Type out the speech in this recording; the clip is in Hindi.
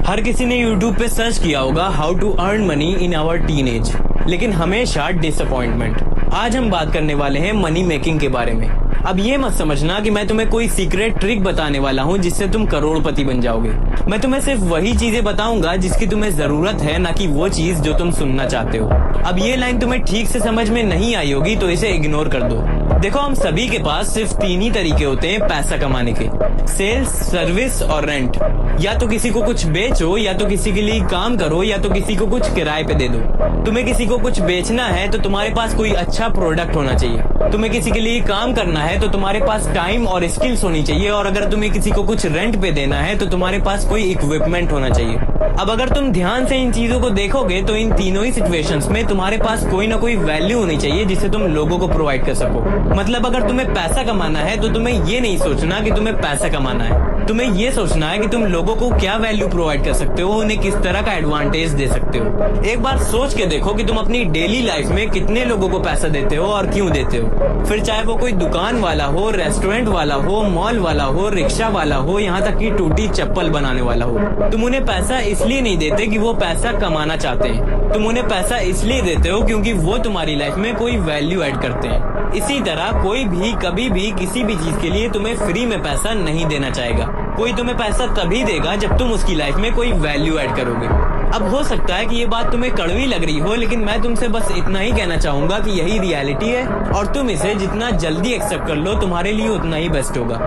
हर किसी ने YouTube पे सर्च किया होगा how to earn money in our teenage, लेकिन हमेशा डिसअपॉइंटमेंट। आज हम बात करने वाले हैं मनी मेकिंग के बारे में। अब ये मत समझना कि मैं तुम्हें कोई सीक्रेट ट्रिक बताने वाला हूँ जिससे तुम करोड़पति बन जाओगे। मैं तुम्हें सिर्फ वही चीजें बताऊंगा जिसकी तुम्हें जरूरत है, ना कि वो चीज जो तुम सुनना चाहते हो। अब ये लाइन तुम्हें ठीक से समझ में नहीं आई होगी तो इसे इग्नोर कर दो। देखो, हम सभी के पास सिर्फ 3 ही तरीके होते हैं पैसा कमाने के, सेल्स, सर्विस और रेंट। या तो किसी को कुछ बेचो, या तो किसी के लिए काम करो, या तो किसी को कुछ किराए पे दे दो। तुम्हें किसी को कुछ बेचना है तो तुम्हारे पास कोई अच्छा प्रोडक्ट होना चाहिए। तुम्हें किसी के लिए काम करना है तो तुम्हारे पास टाइम और स्किल्स होनी चाहिए। और अगर तुम्हें किसी को कुछ रेंट पे देना है तो तुम्हारे पास कोई इक्विपमेंट होना चाहिए। अब अगर तुम ध्यान से इन चीजों को देखोगे तो इन तीनों ही सिचुएशंस में तुम्हारे पास कोई ना कोई वैल्यू होनी चाहिए जिसे तुम लोगों को प्रोवाइड कर सको। मतलब अगर तुम्हें पैसा कमाना है तो तुम्हें ये नहीं सोचना कि तुम्हें पैसा कमाना है, तुम्हें ये सोचना है कि तुम लोगों को क्या वैल्यू प्रोवाइड कर सकते हो, उन्हें किस तरह का एडवांटेज दे सकते हो। एक बार सोच के देखो कि तुम अपनी डेली लाइफ में कितने लोगों को पैसा देते हो और क्यों देते हो। फिर चाहे वो कोई दुकान वाला हो, रेस्टोरेंट वाला हो, मॉल वाला हो, रिक्शा वाला हो, यहाँ तक कि टूटी चप्पल बनाने वाला हो। तुम उन्हें पैसा इसलिए नहीं देते कि वो पैसा कमाना चाहते हैं, तुम उन्हें पैसा इसलिए देते हो क्योंकि वो तुम्हारी लाइफ में कोई वैल्यू ऐड करते हैं। इसी तरह कोई भी कभी भी किसी भी चीज के लिए तुम्हें फ्री में पैसा नहीं देना चाहेगा। कोई तुम्हें पैसा तभी देगा जब तुम उसकी लाइफ में कोई वैल्यू ऐड करोगे। अब हो सकता है कि ये बात तुम्हें कड़वी लग रही हो, लेकिन मैं तुमसे बस इतना ही कहना चाहूंगा कि यही रियलिटी है और तुम इसे जितना जल्दी एक्सेप्ट कर लो तुम्हारे लिए उतना ही बेस्ट होगा।